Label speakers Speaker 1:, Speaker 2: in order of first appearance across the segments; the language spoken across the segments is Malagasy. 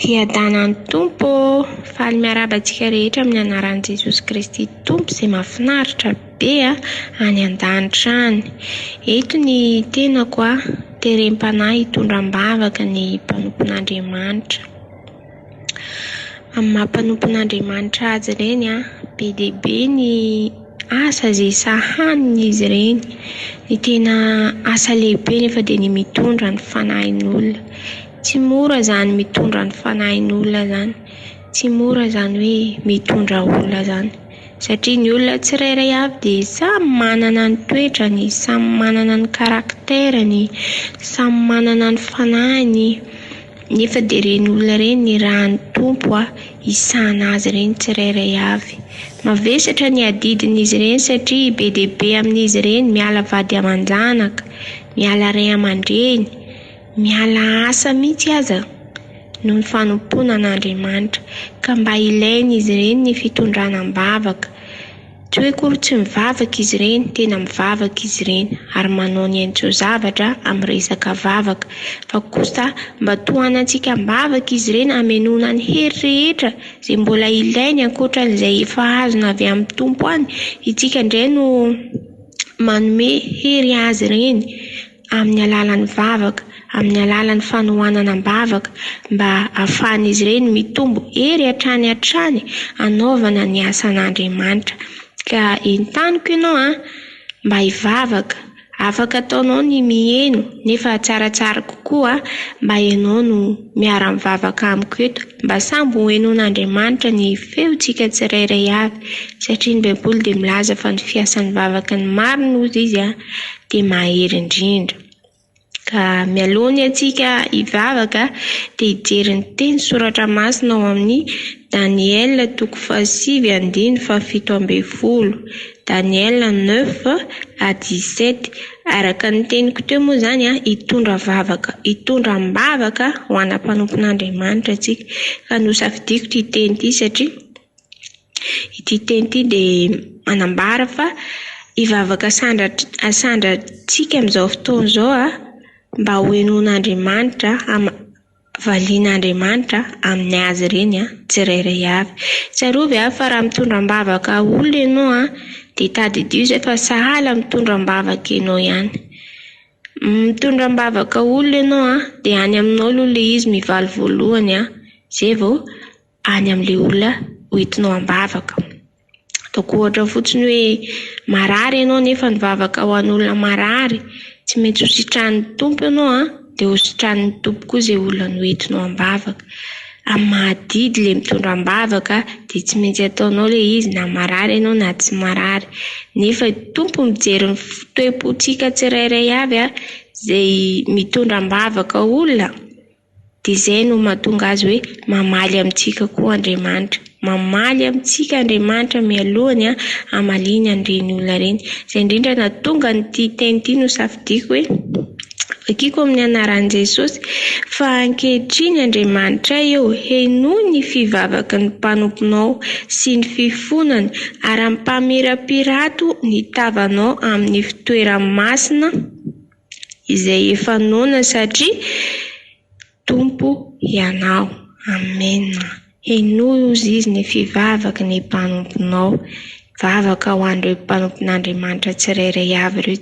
Speaker 1: Tia-danan'ny Tompo, faly miarabantsika rehetra amin'ny anaran'i Jesosy Kristy Tompo izay mahafinaritra be any an-danitra any. Eto ny tenako terem-panahy hitondram-bavaka ny mpanompon'Andriamanitra. Amin'ny mampanompon'Andriamanitra azy ireny be dia be ny asa izay sahaniny izy ireny. Ny tena asa lehibe nefa dia ny mitondra ny fanahin'olona. Tsy mora zany mitondra ny fanahin'olona zany. Tsy mora zany hoe mitondra olona zany. Satria ny olona tsirairay avy dia samy manana ny toetrany, samy manana ny karakterany, samy manana ny fanahiny. Nefa dia ireny olona ireny ny rahan'ny Tompo isana azy ireny tsirairay avy. Mavesatra ny adidin'izy ireny satria be dia be amin'izy ireny miala vady aman-janaka, miala ray aman-dreny, miala asa mihitsy aza noho ny fanompoana an'Andriamanitra, ka mba ilainy izy ireny ny fitondranam-bavaka. Tsy hoe kory tsy mivavaka izy ireny, tena mivavaka izy ireny ary manao ny haintsozavatra amin'ny resaka vavaka. Fa kosa mba tohanantsika mivavaka izy ireny hamelona ny hery rehetra izay mbola ilainy ankoatran'izay efa azona avy amin'ny Tompo any. Itsika indray no manome hery azy ireny amin'ny alalan'ny vavaka, amin'ny alalan'ny fanohanana am-bavaka, mba ahafahan'izy ireny mitombo hery hatrany anaovana ny asan'Andriamanitra. Ka entaniko ianao mba hivavaka. Afaka ataonao ny mihaino, nefa tsaratsara kokoa mba ianao no miara-mivavaka amiko eto, mba samby ho hainon'Andriamanitra ny feontsika tsirairay avy. Satria ny Baiboly dia milaza fa ny fiasan'ny vavaka ny marina hozy izy dia mahery indrindra. Ka mialohan'ny antsika hivavaka dia hijery ny teny soratra masina ao amin'ny Daniel 7:7-10. Daniel 9:17. Araka ny teniko teo moa zany hitondra am-bavaka ho ana mpanompon'Andriamanitra antsika. Ka nosafidiako ity teny ity satria ity teny ity dia manambara fa hivavaka asandratsika amin'izao fotoana izao mba ho hainon'Andriamanitra, valian'Andriamanitra amin'ny azy ireny tsirairay avy. Tsarovy fa raha mitondra-bavaka olona ianao dia tadidio izay fa sahala mitondra-bavaka ianao ihany. Mitondra-bavaka olona ianao dia any aminao aloha ilay izy mivaly voalohany, izay vao any amin'ilay olona hoentinao am-bavaka. Ataoko ohatra fotsiny hoe marary ianao nefa nivavaka ho an'olona marary, tsy maintsy ho sitrahan'ny Tompo ianao dia ho sitrahan'ny Tompo koa izay olona noentinao am-bavaka. Amin'ny mahadidy ilay mitondra-bavaka dia tsy maintsy ataonao ilay izy na marary ianao na tsy marary. Nefa Tompo mijery ny toe-pontsika tsirairay avy izay mitondra-bavaka olona, dia izay no mahatonga azy hoe mamaly amintsika koa Andriamanitra. Mamaly amintsika Andriamanitra mialohany hamaliny an'ireny olona ireny. Izay indrindra nahatonga n'ity teny ity no safidiako hoe vakiko amin'ny anaran'i Jesosy fa ankehitriny Andriamanitra eo hainoy ny fivavaky ny mpanomponao sy ny fifonany ary ampamirapirato ny tavanao amin'ny fitoerany masina izay efa noana satria Tompo ianao. Amen. Hainoy ozy izy ny fivavaky ny mpanomponao. Vavaka ho an'ireo mpanompon'Andriamanitra tsirairay avy ireo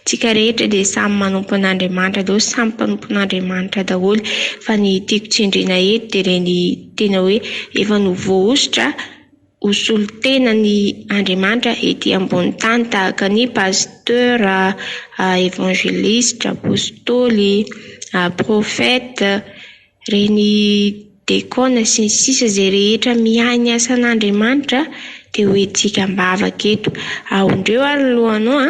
Speaker 1: tsika rehetra dia samy manompon'Andriamanitra daholo, samy mpanompon'Andriamanitra daholo. Fa ny tiako tsindriana eto dia ireny tena hoe efa novoaositra hosolo tena ny Andriamanitra ety ambony tany tahaka ny pasteur, évangéliste, apôstôly, prophète, reny dekona sy ny sisa izay rehetra miahy ny asan'Andriamanitra dia hoentsika mivavaka eto. Ahondreo ary lohanao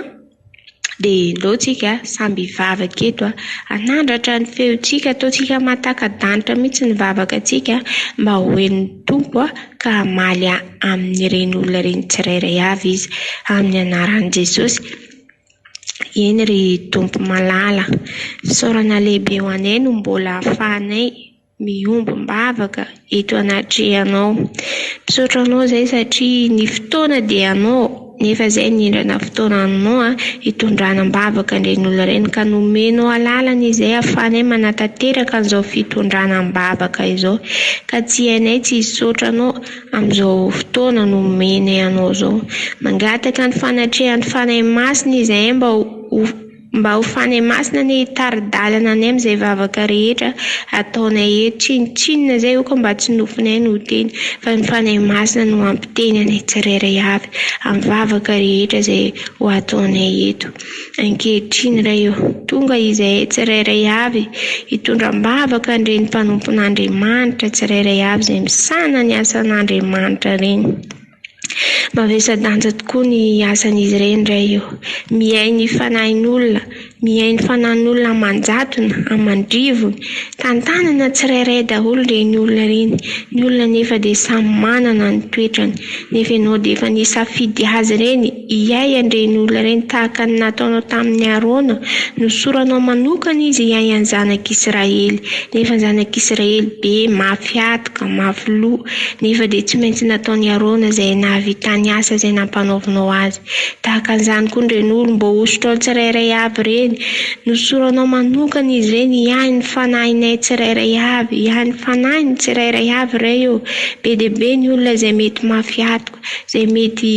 Speaker 1: dia ndaontsika samby hivavaka eto hanandratra ny feontsika, ataontsika mataka-danitra mihitsy ny vavakantsika mba ho hain'ny Tompo ka hamaly amin'ireny olona ireny tsirairay avy izy amin'ny anaran'i Jesosy. Eny ry Tompo malala, fisaorana lehibe ho anay no mbola ahafahanay miombom-bavaka eto anatrehanao. Misaotra anao izay satria ny fotoana dia anao nefa izay nindrana fotoananao hitondranam-bavaka ireny olona ireny ka nomenao alalana izay ahafahany manatanteraka an'izao fitondranam-bavaka izao ka tsy hainay tsy hisotranao amin'izao fotoana nomenay anao zao. Mangataka ny fanatrehan'ny fanahy masina izay mba ho fanahy masina ny taridalana any amin'izay vavaka rehetra ataonay eto tsinitsinina izay io ka mba tsy nofinay no teny fa ny fanahy masina no ampiteny anay tsirairay avy amin'ny vavaka rehetra izay ho ataonay eto. Ankehitriny ray io tonga izay tsirairay avy hitondram-bavaka ireny mpanompon'Andriamanitra tsirairay avy izay misana ny asan'Andriamanitra reny. Mavesa-danja tokoa ny asan'izy ireny ray io. Mihay ny fanahin'olona, mihay ny fanan'olona manjatona, amandrivony, tantanana tsirairay daholo ireny olona ireny. Ny olona nefa dia samy manana ny toetrany. Nefa ianao dia efa nisafidy azy ireny, hiay an'ireny olona ireny tahaka ny nataonao tamin'ny Arona. Nosoranao manokana izy hiay an'ny zanak'Israely. Nefa ny zanak'Israely be mafy atoka, mafy loha. Nefa dia tsy maintsy nataon'ny Arona izay nahavitany asa izay nampanaovinao azy. Tahaka an'izany koa ireny olona mba hosotra tsirairay avy ireny. Nosoranao manokana izy ireny hiay ny fanahinay tsirairay avy, hiay ny fanahiny tsirairay avy ray io. Be dia be ny olona izay mety mafy atoka, izay mety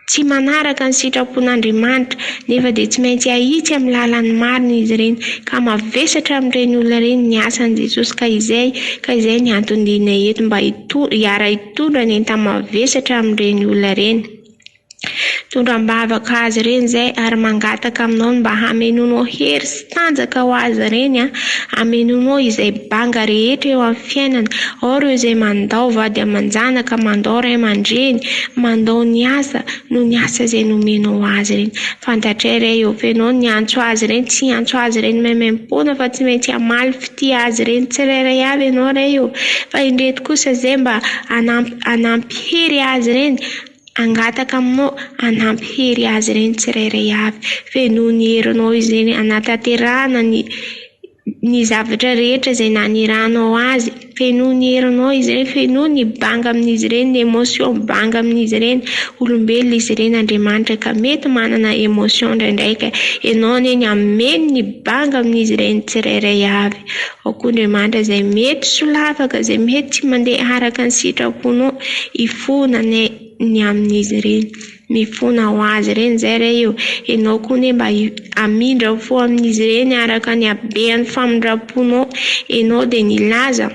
Speaker 1: tsy manaraka ny sitrapon'Andriamanitra nefa dia tsy maintsy ahitsy amin'ny lalany marina izy ireny ka mavesatra amin'ireny olona ireny ny asan'i Jesosy ka izay ny antondianay eto mba hiara hitondra ny enta-mavesatra amin'ireny olona ireny. Tondram-bavaka azy ireny izay ary mangataka aminao mba hamenoanao hery sy tanjaka ho azy ireny hamenoanao izay banga rehetra eo amin'ny fiainana. Ao ireo izay mandao vady aman-janaka, mandao ray aman-dreny, mandao ny asa no ny asa izay nomenao azy ireny. Fantatray ray eo fenao ny antso azy ireny, tsy antso azy ireny maimaimpona fa tsy maintsy amaly fity azy ireny tsirairay avy ianao ray eo. Fa indreto kosa izay mba hanampy hery azy ireny, angataka aminao hanampy hery azy ireny tsirairay avy. Fenoa ny herinao izy ireny hanatanterahana ny zavatra rehetra izay naniranao azy. Fenoa ny herinao izy ireny, fenoa ny banga amin'izy ireny, ny émotion banga amin'izy ireny. Olombelona izy ireny Andriamanitra ka mety manana émotion ndraindraika. Ianao anie ameny ny banga amin'izy ireny tsirairay avy. Ao koa Andriamanitra izay mety solafaka, izay mety tsy mandeha araka ny sitraponao, ifona ny amin'izy ireny. Mifona ho azy ireny izay ray eo. Ianao koa ne mba amindra fo amin'izy ireny araka ny habean'ny famindraponao. Ianao dia nilaza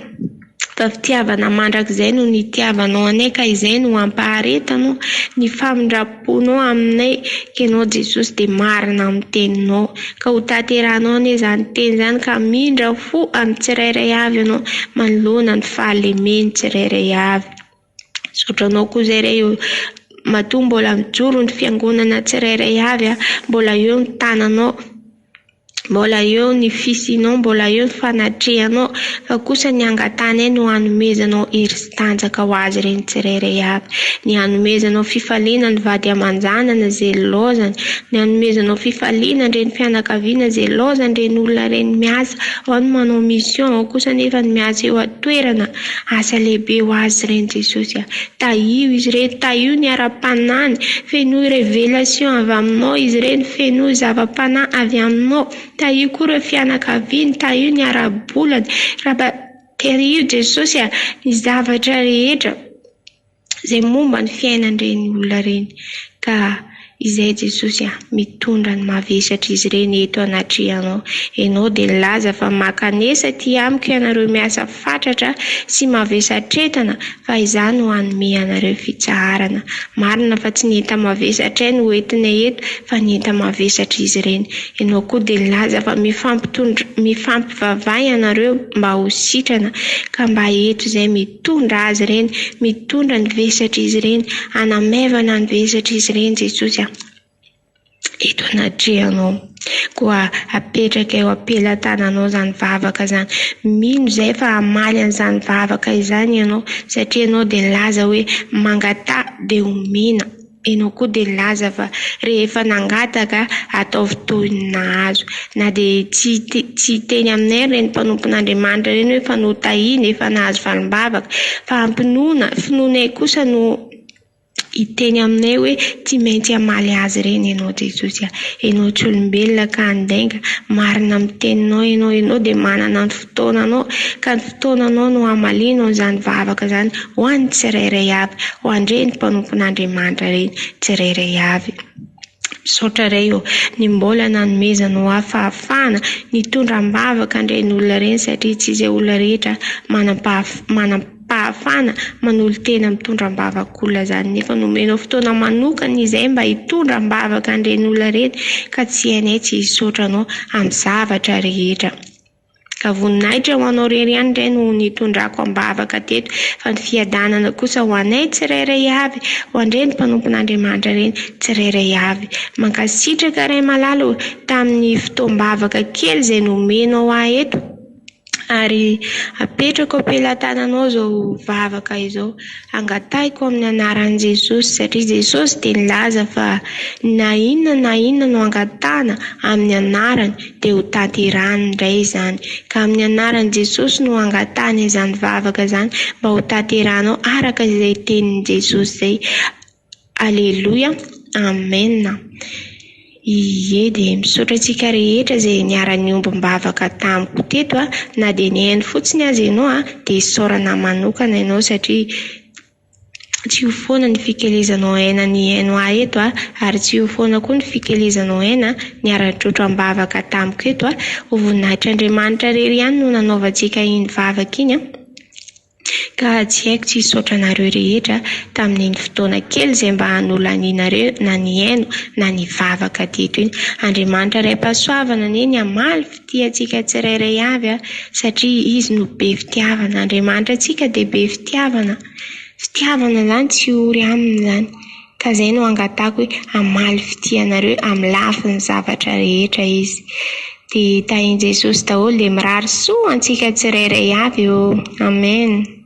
Speaker 1: fa fitiavana mandrakizay no nitiavanao anay ka izay no ampaharetanao ny famindraponao aminay. Ka ianao Jesosy dia marina amin'ny teninao ka ho tanterahanao anie izany teny izany ka amindra fo amin'ny tsirairay avy ianao manoloana ny fahalemeny tsirairay avy. Sotranao koa izay ray eo matoa mbola mijoro ny fiangonana tsirairay avy, mbola eo ny tananao, mbola eo ny fisinao, mbola eo ny fanatrehanao, fa kosa ny angatanay no hanomezanao hery sy tanjaka ho azy ireny tsirairay avy. Ny hanomezanao fifaliana ny vady aman-janana izay laozany, ny hanomezanao fifaliana ireny fianakaviana izay laozany ireny olona ireny miasa, ao ny manao mission, ao kosa nefa ny miasa eo an-toerana. Asa lehibe ho azy ireny Jesosy. Tahio izy ireny, tahio ny ara-panahy, fenoy révélation avy aminao izy ireny, fenoy zava-panahy avy aminao. Tahio koa ireo fianakaviany, tahio ny ara-bolany, tahio Jesosy ny zavatra rehetra izay momba ny fiainan'ireny olona ireny. Ka izay Jesosy mitondra ny mavesatra izy ireny eto anatrehanao. Ianao dia nilaza fa makanesa ty amiko ianareo miasa fatratra sy mavesatretana, fa izany ho hanome anareo fitsaharana. Marina fa tsy ny enta-mavesatra no entinay eto fa ny enta-mavesatra izy ireny. Ianao koa dia nilaza fa mifampivavay ianareo mba ho sitrana ka mba eto izay mitondra azy ireny, mitondra ny vesatra izy ireny, hanamevana ny vesatra izy ireny Jesosy eto anatrehanao. Koa apetraka eo ampelatananao izany vavaka izany. Mino izay fa hamaly an'izany vavaka izany ianao satria ianao dia nilaza hoe mangatà dia homena. Ianao koa dia nilaza fa rehefa nangataka ataovy toy ny nahazo. Na dia tsy teny aminay ireny mpanompon'Andriamanitra ireny hoe fanotahina efa nahazo valim-bavaka, fa ampinoana, finoanay kosa no Iteny aminay hoe tsy maintsy hamaly azy ireny ianao Jesosy. Ianao tsy olombelona ka handainga, marina amin'ny teninao ianao dia manana ny fotoananao, ka ny fotoananao no hamalinao izany vavaka izany ho an'ny tsirairay avy, ho andreny mpanompon'Andriamanitra ireny tsirairay avy. Misaotra iray ny mbola nanomezanao fahafahana ny tondram-bavaka andreny olona ireny, satria tsy izay olona rehetra manam-pahafahana manolo tena mitondram-bavaka olona izany, nefa nomenao fotoana manokana izay mba hitondram-bavaka andreny olona ireny, ka tsy hainay tsy hisaotranao amin'ny zavatra rehetra. Ka voninahitra ho anao rery ihany indray no nitondrako am-bavaka teto, fa ny fiadanana kosa ho anay tsirairay avy, ho andreny mpanompon'Andriamanitra ireny tsirairay avy. Mankasitraka ray malala tamin'ny fotoam-bavaka kely izay nomenao ahy eto, ary apetrako am-pelatananao izao vavaka izao, angatahiko amin'ny anaran'i Jesosy, satria Jesosy dia nilaza fa na inona no angatahana amin'ny anarany dia ho tanterahany indray izany. Ka amin'ny anaran'i Jesosy no angatahana izany vavaka izany mba ho tanterahanao araka izay tenin'i Jesosy izay. Aleloia, amen. Ie, dia misaotra antsika rehetra izay niara-niombom-bavaka tamiko teto, na dia ny hainy fotsiny aza ianao dia isaorana manokana ianao, satria tsy ho foana ny fikelezanao aina ny hainao ahy eto, ary tsy ho foana koa ny fikelezanao aina niara-trotro-am-bavaka tamiko eto. Ho voninahitr'Andriamanitra rery ihany no nanaovantsika iny vavaka iny, ka tsy haiko tsy hisaotra anareo rehetra tamin'iny fotoana kely izay mba hanolanianareo na ny haino na ny vavaka teto iny. Andriamanitra ray-pahasoavana anie ny hamaly fitiantsika tsirairay avy, satria izy no be fitiavana. Andriamanitra antsika dia be fitiavana. Fitiavana izany tsy ory aminy izany, ka izay no angatahako hoe hamaly fitianareo amin'ny lafiny zavatra rehetra izy. Dia tahin'i Jesosy daholo dia mirary soa antsika tsirairay avy. Amen.